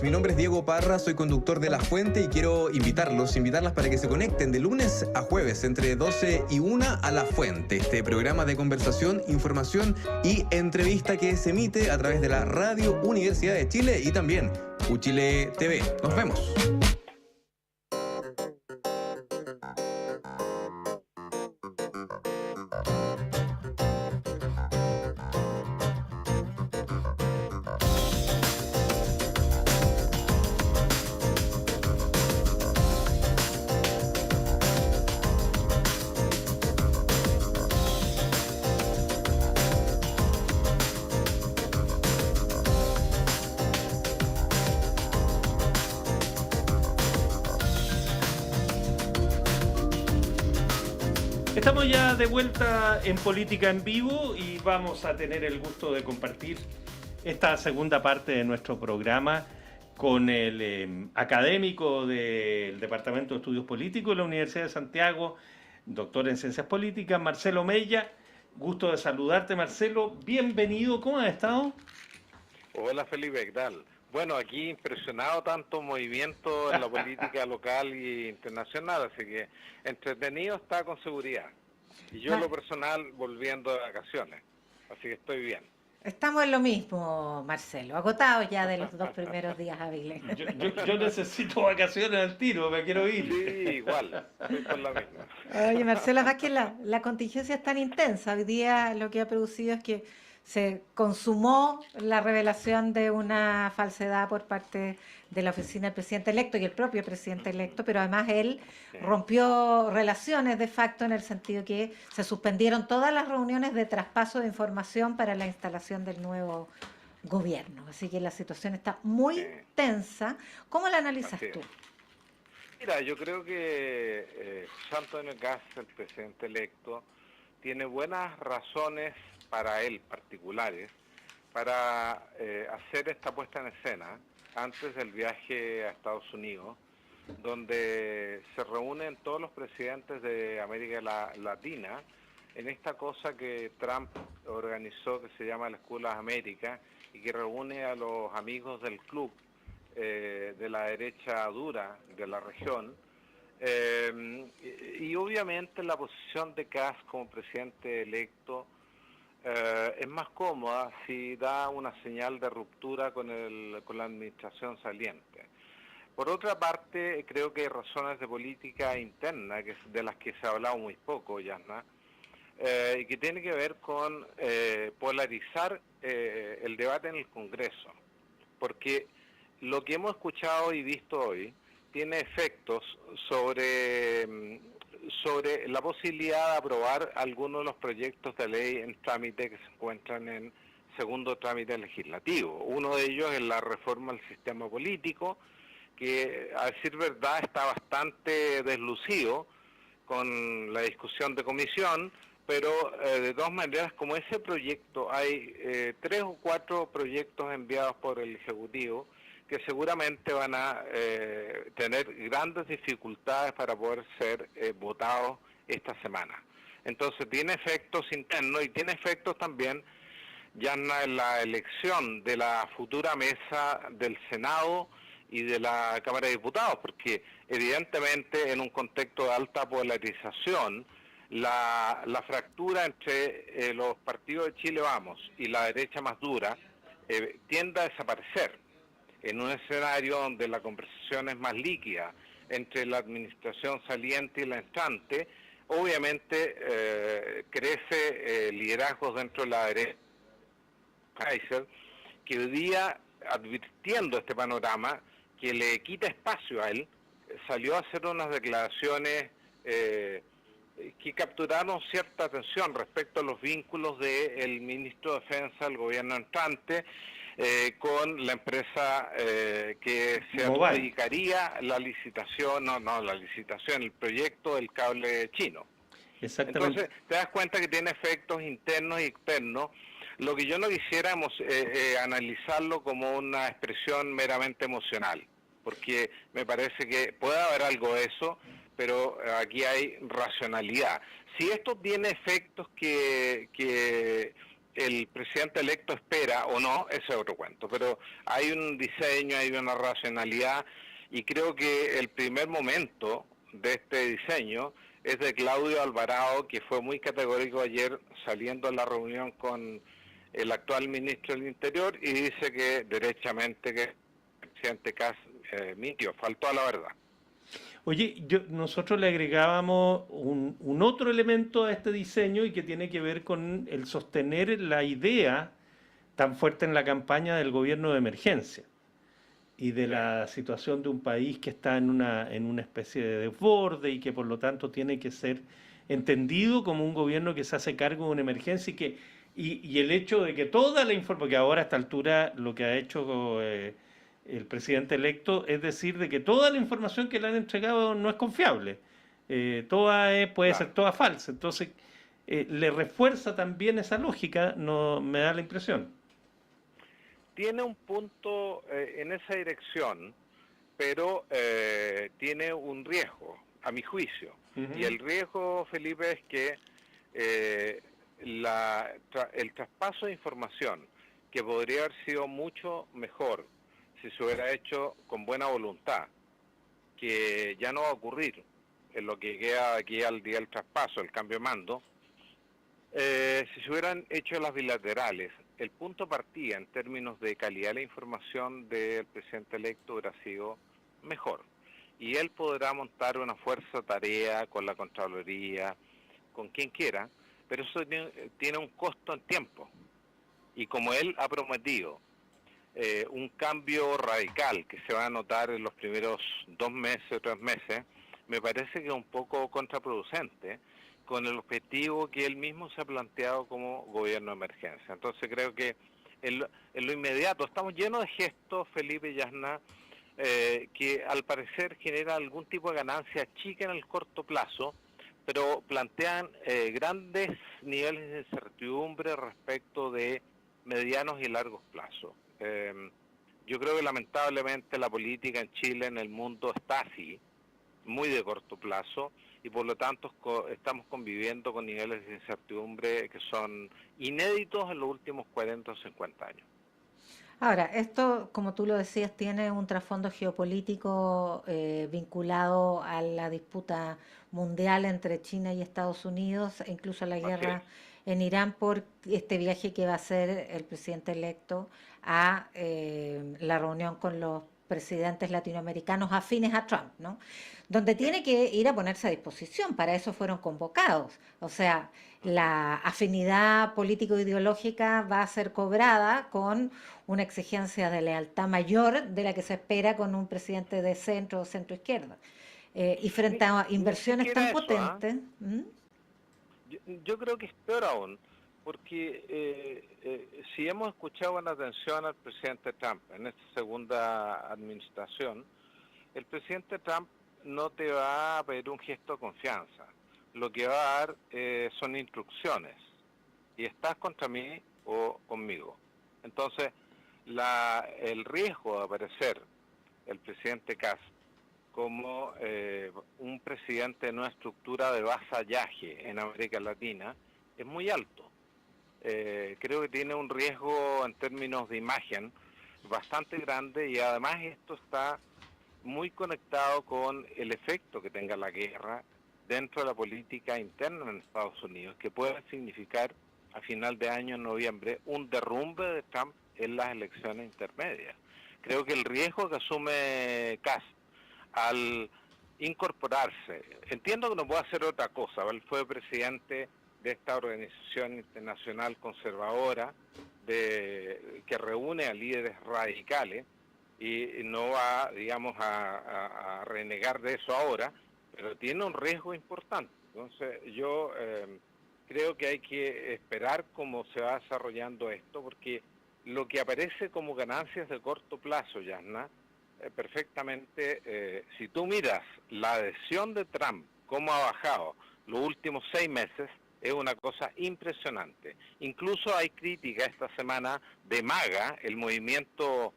Mi nombre es Diego Parra, soy conductor de La Fuente y quiero invitarlas para que se conecten de lunes a jueves entre 12 y 1 a La Fuente, este programa de conversación, información y entrevista que se emite a través de la Radio Universidad de Chile y también UChile TV. Nos vemos. Estamos ya de vuelta en Política en Vivo y vamos a tener el gusto de compartir esta segunda parte de nuestro programa con el académico del Departamento de Estudios Políticos de la Universidad de Santiago, doctor en Ciencias Políticas, Marcelo Mella. Gusto de saludarte, Marcelo. Bienvenido. ¿Cómo has estado? Hola, Felipe, ¿qué tal? Bueno, aquí impresionado tanto movimiento en la política local e internacional, así que entretenido está con seguridad. Y yo en lo personal volviendo de vacaciones, así que estoy bien. Estamos en lo mismo, Marcelo, agotados ya de los 2 primeros días hábiles. Yo necesito vacaciones al tiro, me quiero ir. Sí, igual, estoy con la misma. Oye, Marcelo, además que la contingencia es tan intensa. Hoy día lo que ha producido es que se consumó la revelación de una falsedad por parte de la oficina del presidente electo y el propio presidente electo, pero además él rompió relaciones de facto en el sentido que se suspendieron todas las reuniones de traspaso de información para la instalación del nuevo gobierno. Así que la situación está muy tensa. ¿Cómo la analizas tú? Mira, yo creo que Antonio Kast, el presidente electo, tiene buenas razones para él particulares para hacer esta puesta en escena antes del viaje a Estados Unidos, donde se reúnen todos los presidentes de América Latina en esta cosa que Trump organizó que se llama la Escuela de América y que reúne a los amigos del club de la derecha dura de la región. Y obviamente la posición de Kast como presidente electo es más cómoda si da una señal de ruptura con la administración saliente. Por otra parte, creo que hay razones de política interna de las que se ha hablado muy poco, Yasna, y que tiene que ver con polarizar el debate en el Congreso, porque lo que hemos escuchado y visto hoy tiene efectos sobre la posibilidad de aprobar algunos de los proyectos de ley en trámite que se encuentran en segundo trámite legislativo. Uno de ellos es la reforma del sistema político, que a decir verdad está bastante deslucido con la discusión de comisión, pero de todas maneras, como ese proyecto, hay 3 o 4 proyectos enviados por el Ejecutivo que seguramente van a tener grandes dificultades para poder ser votados esta semana. Entonces tiene efectos internos y tiene efectos también ya en la elección de la futura mesa del Senado y de la Cámara de Diputados, porque evidentemente en un contexto de alta polarización, la fractura entre los partidos de Chile Vamos y la derecha más dura tiende a desaparecer. En un escenario donde la conversación es más líquida entre la administración saliente y la entrante, obviamente crece liderazgos dentro de la derecha. Kaiser, que hoy día, advirtiendo este panorama, que le quita espacio a él, salió a hacer unas declaraciones que capturaron cierta atención respecto a los vínculos del ministro de Defensa del gobierno entrante, con la empresa que se adjudicaría la licitación, el proyecto del cable chino. Exactamente. Entonces, te das cuenta que tiene efectos internos y externos. Lo que yo no quisiera analizarlo como una expresión meramente emocional, porque me parece que puede haber algo de eso, pero aquí hay racionalidad. Si esto tiene efectos que el presidente electo espera o no, ese es otro cuento, pero hay un diseño, hay una racionalidad, y creo que el primer momento de este diseño es de Claudio Alvarado, que fue muy categórico ayer saliendo a la reunión con el actual ministro del Interior, y dice que derechamente que el presidente Kast mintió, faltó a la verdad. Oye, nosotros le agregábamos un otro elemento a este diseño y que tiene que ver con el sostener la idea tan fuerte en la campaña del gobierno de emergencia y de la situación de un país que está en una especie de desborde y que por lo tanto tiene que ser entendido como un gobierno que se hace cargo de una emergencia y el hecho de que toda la información, porque ahora a esta altura lo que ha hecho el presidente electo es decir de que toda la información que le han entregado no es confiable, puede ser toda falsa, entonces le refuerza también esa lógica, no me da la impresión. Tiene un punto en esa dirección, pero tiene un riesgo, a mi juicio. Y el riesgo, Felipe, es que el traspaso de información, que podría haber sido mucho mejor si se hubiera hecho con buena voluntad, que ya no va a ocurrir en lo que queda aquí al día del traspaso, el cambio de mando, si se hubieran hecho las bilaterales, el punto partida en términos de calidad de la información del presidente electo hubiera sido mejor. Y él podrá montar una fuerza tarea con la Contraloría, con quien quiera, pero eso tiene un costo en tiempo. Y como él ha prometido un cambio radical que se va a notar en los primeros 2 meses o 3 meses, me parece que es un poco contraproducente con el objetivo que él mismo se ha planteado como gobierno de emergencia. Entonces creo que en lo inmediato estamos llenos de gestos, Felipe Yasna, que al parecer generan algún tipo de ganancia chica en el corto plazo, pero plantean grandes niveles de incertidumbre respecto de medianos y largos plazos. Yo creo que lamentablemente la política en Chile, en el mundo, está así, muy de corto plazo, y por lo tanto estamos conviviendo con niveles de incertidumbre que son inéditos en los últimos 40 o 50 años. Ahora, esto, como tú lo decías, tiene un trasfondo geopolítico vinculado a la disputa mundial entre China y Estados Unidos, e incluso a la guerra en Irán por este viaje que va a hacer el presidente electo a la reunión con los presidentes latinoamericanos afines a Trump, ¿no? Donde tiene que ir a ponerse a disposición, para eso fueron convocados. O sea, la afinidad político-ideológica va a ser cobrada con una exigencia de lealtad mayor de la que se espera con un presidente de centro o centro-izquierda. Y frente a inversiones tan potentes... Yo creo que es peor aún, porque si hemos escuchado con atención al presidente Trump en esta segunda administración, el presidente Trump no te va a pedir un gesto de confianza. Lo que va a dar son instrucciones. Y estás contra mí o conmigo. Entonces, el riesgo de aparecer el presidente Kast como un presidente de una estructura de vasallaje en América Latina es muy alto. Creo que tiene un riesgo en términos de imagen bastante grande, y además esto está muy conectado con el efecto que tenga la guerra dentro de la política interna en Estados Unidos, que puede significar a final de año, en noviembre, un derrumbe de Trump en las elecciones intermedias. Creo que el riesgo que asume Kast al incorporarse, entiendo que no puede hacer otra cosa, él fue presidente de esta organización internacional conservadora que reúne a líderes radicales, y no va, digamos, a renegar de eso ahora, pero tiene un riesgo importante. Entonces yo creo que hay que esperar cómo se va desarrollando esto, porque lo que aparece como ganancias de corto plazo, Yasna, perfectamente, si tú miras la adhesión de Trump, cómo ha bajado los últimos 6 meses, es una cosa impresionante. Incluso hay crítica esta semana de MAGA, el movimiento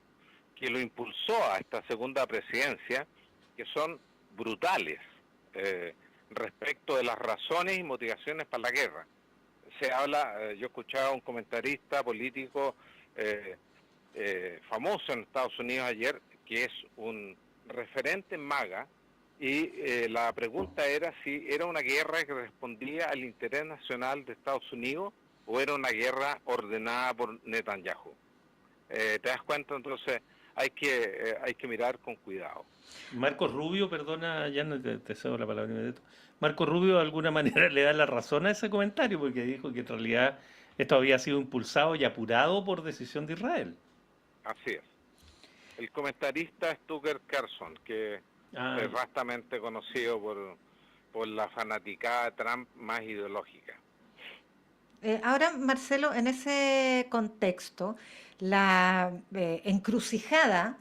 que lo impulsó a esta segunda presidencia, que son brutales respecto de las razones y motivaciones para la guerra. se habla, yo escuchaba a un comentarista político famoso en Estados Unidos ayer, que es un referente en MAGA, y la pregunta era si era una guerra que respondía al interés nacional de Estados Unidos o era una guerra ordenada por Netanyahu. ¿Te das cuenta? Entonces hay que mirar con cuidado. Marco Rubio, perdona, ya no te cedo la palabra inmediato. Marco Rubio de alguna manera le da la razón a ese comentario porque dijo que en realidad esto había sido impulsado y apurado por decisión de Israel. Así es. El comentarista es Tucker Carlson, que es vastamente conocido por la fanaticada de Trump más ideológica. Ahora, Marcelo, en ese contexto, la encrucijada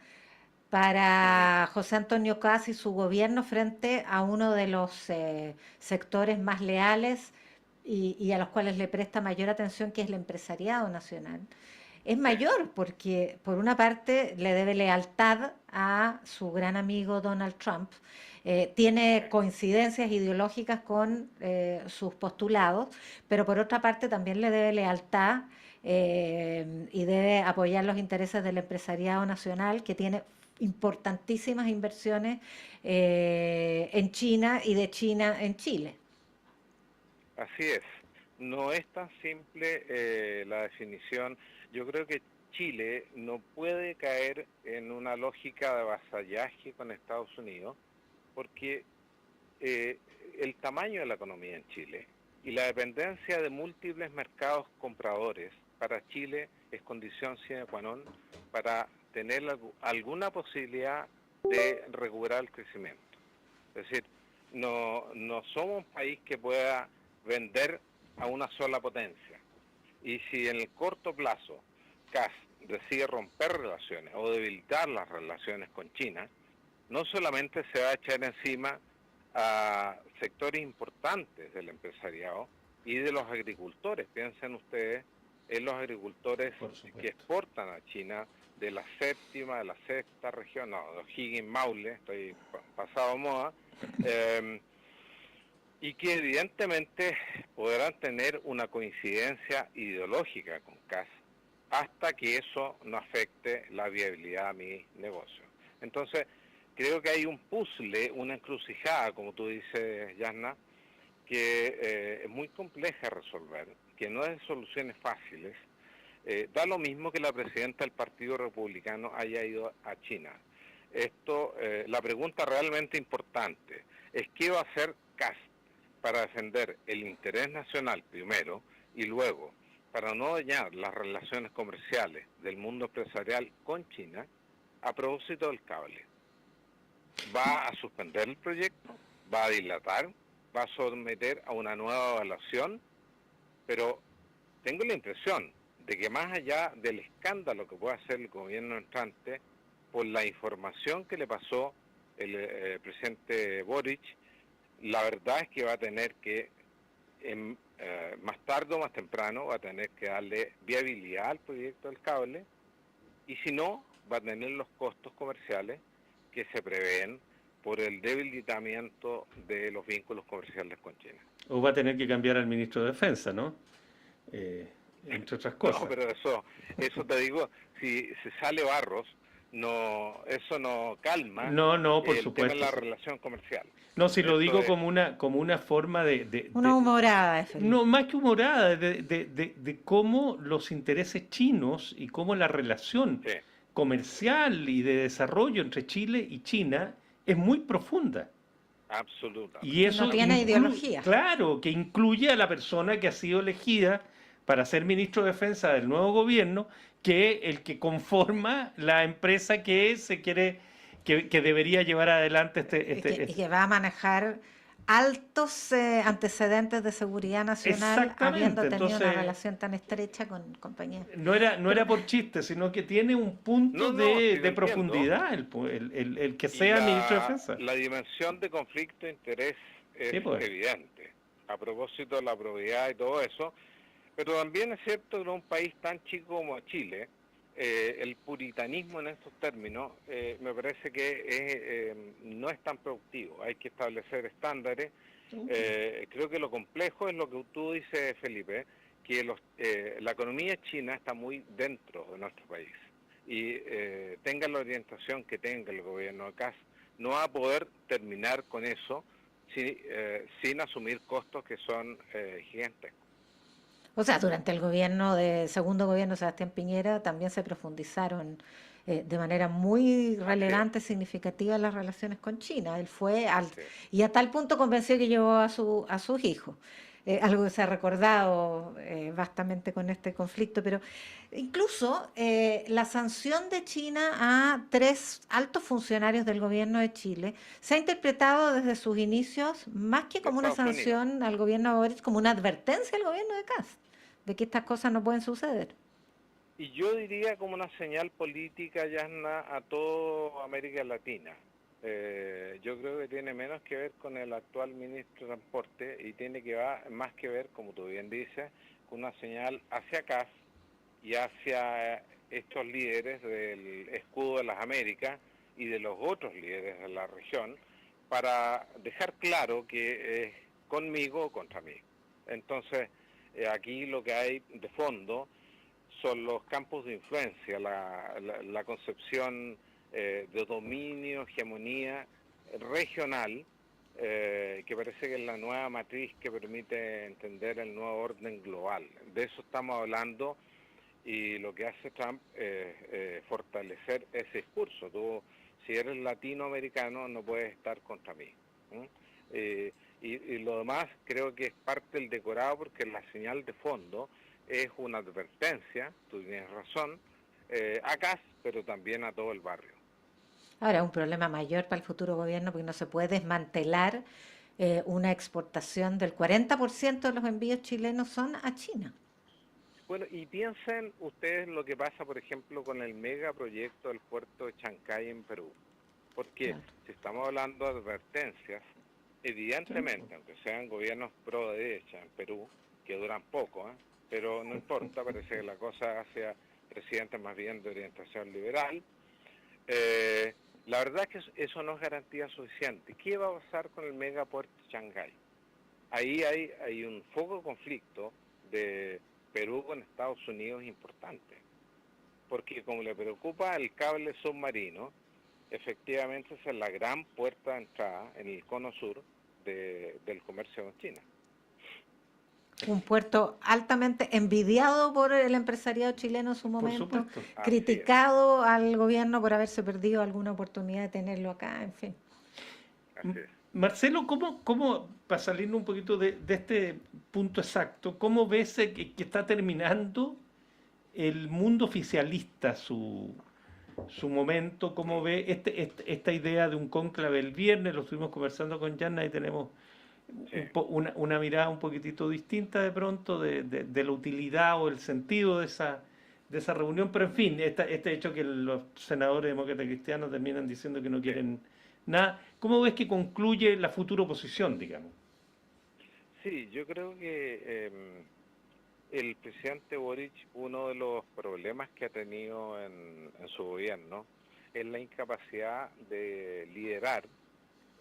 para José Antonio Kast y su gobierno frente a uno de los sectores más leales y a los cuales le presta mayor atención, que es el empresariado nacional, es mayor porque, por una parte, le debe lealtad a su gran amigo Donald Trump, tiene coincidencias ideológicas con sus postulados, pero por otra parte también le debe lealtad y debe apoyar los intereses del empresariado nacional, que tiene importantísimas inversiones en China y de China en Chile. Así es. No es tan simple la definición. Yo creo que Chile no puede caer en una lógica de vasallaje con Estados Unidos, porque el tamaño de la economía en Chile y la dependencia de múltiples mercados compradores para Chile es condición sine qua non para tener alguna posibilidad de recuperar el crecimiento. Es decir, no somos un país que pueda vender a una sola potencia. Y si en el corto plazo Kast decide romper relaciones o debilitar las relaciones con China, no solamente se va a echar encima a sectores importantes del empresariado y de los agricultores. Piensen ustedes en los agricultores que exportan a China de la séptima, de la sexta región, no, de O'Higgins, Maule, estoy pasado moda, y que evidentemente podrán tener una coincidencia ideológica con Kast hasta que eso no afecte la viabilidad de mi negocio. Entonces, creo que hay un puzzle, una encrucijada, como tú dices, Yasna, que es muy compleja de resolver, que no es de soluciones fáciles. Da lo mismo que la presidenta del Partido Republicano haya ido a China. La pregunta realmente importante es qué va a hacer Kast para defender el interés nacional primero y luego para no dañar las relaciones comerciales del mundo empresarial con China a propósito del cable. ¿Va a suspender el proyecto? ¿Va a dilatar? ¿Va a someter a una nueva evaluación? Pero tengo la impresión de que más allá del escándalo que pueda hacer el gobierno entrante, por la información que le pasó el presidente Boric, la verdad es que va a tener que, más tarde o más temprano, va a tener que darle viabilidad al proyecto del cable, y si no, va a tener los costos comerciales que se prevén por el debilitamiento de los vínculos comerciales con China. O va a tener que cambiar al ministro de Defensa, ¿no? Entre otras cosas. No, pero eso te digo, si se sale Barros, eso no calma por el supuesto, tema de la relación comercial. No, si lo digo como una forma de una humorada, Felipe. No, más que humorada, de cómo los intereses chinos y cómo la relación comercial y de desarrollo entre Chile y China es muy profunda. Absolutamente. Y eso no tiene ideología. Claro, que incluye a la persona que ha sido elegida para ser ministro de Defensa del nuevo gobierno, que el que conforma la empresa que se quiere, que debería llevar adelante y que va a manejar altos antecedentes de seguridad nacional, habiendo tenido una relación tan estrecha con compañías. No era por chiste, sino que tiene un punto de profundidad el que sea ministro de Defensa. La dimensión de conflicto de interés es evidente, a propósito de la probidad y todo eso, pero también es cierto que en un país tan chico como Chile, el puritanismo en estos términos me parece que no es tan productivo. Hay que establecer estándares. Creo que lo complejo es lo que tú dices, Felipe, que la economía china está muy dentro de nuestro país y tenga la orientación que tenga el gobierno de Kast, no va a poder terminar con eso sin asumir costos que son gigantescos. O sea, durante el segundo gobierno de Sebastián Piñera también se profundizaron de manera muy Así es, relevante, significativa las relaciones con China. Él fue así es. y a tal punto convenció que llevó a sus hijos. Algo que se ha recordado vastamente con este conflicto, pero incluso la sanción de China a 3 altos funcionarios del gobierno de Chile se ha interpretado desde sus inicios más que De como una Estados Unidos. sanción al gobierno de Boric, como una advertencia al gobierno de Kast de que estas cosas no pueden suceder. Y yo diría como una señal política, Yasna, a toda América Latina. Yo creo que tiene menos que ver con el actual ministro de Transporte y tiene más que ver, como tú bien dices, con una señal hacia Kast y hacia estos líderes del escudo de las Américas y de los otros líderes de la región, para dejar claro que es conmigo o contra mí. Entonces, aquí lo que hay de fondo son los campos de influencia, la concepción de dominio, hegemonía regional, que parece que es la nueva matriz que permite entender el nuevo orden global. De eso estamos hablando y lo que hace Trump es fortalecer ese discurso. Tú, si eres latinoamericano, no puedes estar contra mí. Y lo demás creo que es parte del decorado porque la señal de fondo es una advertencia, tú tienes razón, a Kast, pero también a todo el barrio. Ahora, un problema mayor para el futuro gobierno porque no se puede desmantelar una exportación del 40% de los envíos chilenos son a China. Bueno, y piensen ustedes lo que pasa, por ejemplo, con el megaproyecto del puerto de Chancay en Perú. Porque Claro. si estamos hablando de advertencias, evidentemente, aunque sean gobiernos pro derecha en Perú, que duran poco, pero no importa, parece que la cosa hacia presidentes más bien de orientación liberal, la verdad es que eso no es garantía suficiente. ¿Qué va a pasar con el megapuerto de Shanghái? Ahí hay un foco de conflicto de Perú con Estados Unidos importante, porque como le preocupa el cable submarino, efectivamente esa es la gran puerta de entrada en el cono sur del comercio con China. Un puerto altamente envidiado por el empresariado chileno en su Por momento, supuesto. Así es, criticado al gobierno por haberse perdido alguna oportunidad de tenerlo acá, en fin. así es. Marcelo, para salirnos un poquito de este punto exacto, cómo ves que está terminando el mundo oficialista su momento? ¿Cómo ve esta idea de un cónclave el viernes? Lo estuvimos conversando con Yanna y tenemos Sí. una mirada un poquitito distinta de pronto de la utilidad o el sentido de esa reunión, pero en fin, este hecho que los senadores demócratas cristianos terminan diciendo que no Sí. quieren nada. ¿Cómo ves que concluye la futura oposición, digamos? Sí, yo creo que el presidente Boric, uno de los problemas que ha tenido en su gobierno es la incapacidad de liderar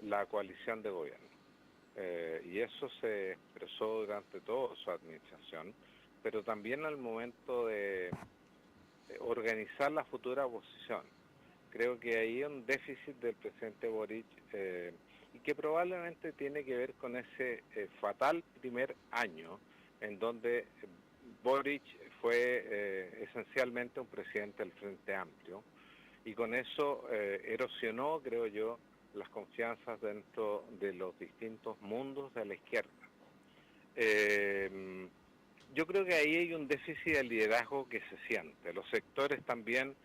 la coalición de gobierno. Y eso se expresó durante toda su administración, pero también al momento de organizar la futura oposición. Creo que hay un déficit del presidente Boric y que probablemente tiene que ver con ese fatal primer año en donde Boric fue esencialmente un presidente del Frente Amplio y con eso erosionó, creo yo, las confianzas dentro de los distintos mundos de la izquierda. Yo creo que ahí hay un déficit de liderazgo que se siente. Los sectores también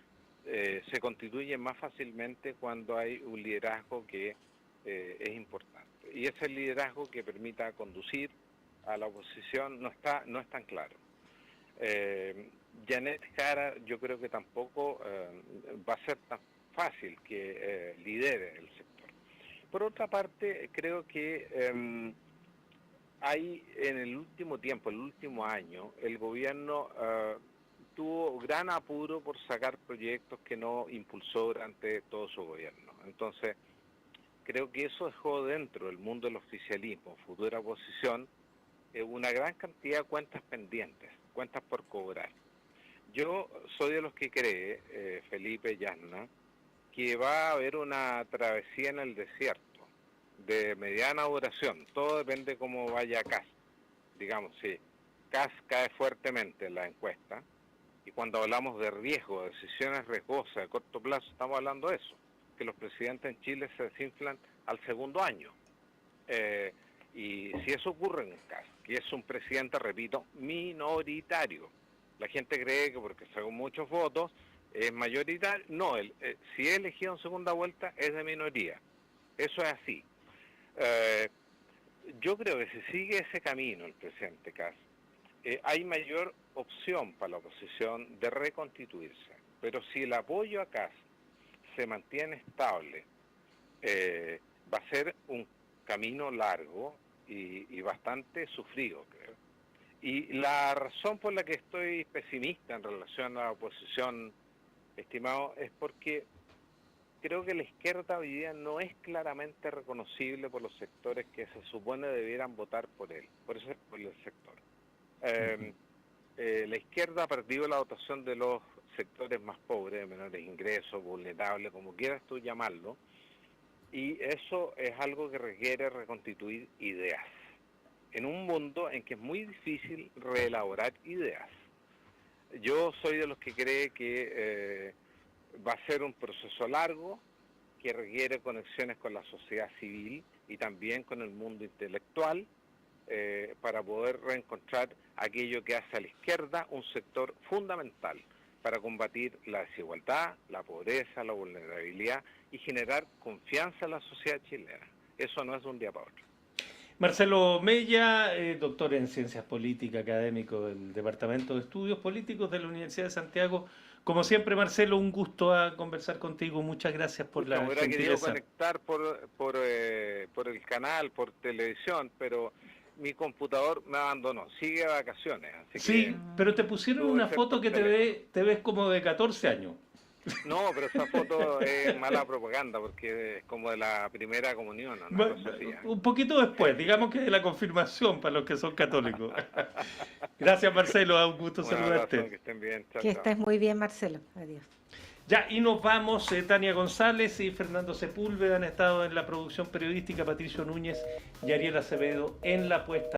se constituyen más fácilmente cuando hay un liderazgo que es importante. Y ese liderazgo que permita conducir a la oposición no es tan claro. Janet Jara yo creo que tampoco va a ser tan fácil que lidere el sector. Por otra parte, creo que hay en el último tiempo, el último año, el gobierno tuvo gran apuro por sacar proyectos que no impulsó durante todo su gobierno. Entonces, creo que eso dejó dentro del mundo del oficialismo, futura oposición, una gran cantidad de cuentas pendientes, cuentas por cobrar. Yo soy de los que cree, Felipe Yasna, que va a haber una travesía en el desierto de mediana duración. Todo depende cómo vaya Kast. Digamos, si Kast cae fuertemente en la encuesta, y cuando hablamos de riesgo, de decisiones riesgosas de corto plazo, estamos hablando de eso, que los presidentes en Chile se desinflan al segundo año. Y si eso ocurre en Kast, que es un presidente, repito, minoritario, la gente cree que porque sacó muchos votos es mayoritario. No, si es elegido en segunda vuelta es de minoría. Eso es así. Yo creo que si sigue ese camino el presidente Kast, hay mayor opción para la oposición de reconstituirse. Pero si el apoyo a Kast se mantiene estable, va a ser un camino largo y bastante sufrido, creo. Y la razón por la que estoy pesimista en relación a la oposición, estimado, es porque creo que la izquierda hoy día no es claramente reconocible por los sectores que se supone debieran votar por él, por el sector. La izquierda ha perdido la votación de los sectores más pobres, de menores ingresos, vulnerables, como quieras tú llamarlo, y eso es algo que requiere reconstituir ideas, en un mundo en que es muy difícil reelaborar ideas. Yo soy de los que cree que va a ser un proceso largo, que requiere conexiones con la sociedad civil y también con el mundo intelectual, para poder reencontrar aquello que hace a la izquierda un sector fundamental para combatir la desigualdad, la pobreza, la vulnerabilidad y generar confianza en la sociedad chilena. Eso no es de un día para otro. Marcelo Mella, doctor en Ciencias Políticas, académico del Departamento de Estudios Políticos de la Universidad de Santiago. Como siempre, Marcelo, un gusto conversar contigo. Muchas gracias por la gentileza. Me hubiera querido conectar por el canal, por televisión, pero mi computador me abandonó. Sigue de vacaciones. Así sí, que pero te pusieron una foto que te ves como de 14 años. No, pero esa foto es mala propaganda porque es como de la primera comunión, ¿no? Un poquito después, digamos que de la confirmación para los que son católicos. Gracias, Marcelo, un gusto saludarte. Que estén bien. Que estés muy bien, Marcelo. Adiós. Ya, y nos vamos. Tania González y Fernando Sepúlveda han estado en la producción periodística, Patricio Núñez y Ariel Acevedo en la puesta.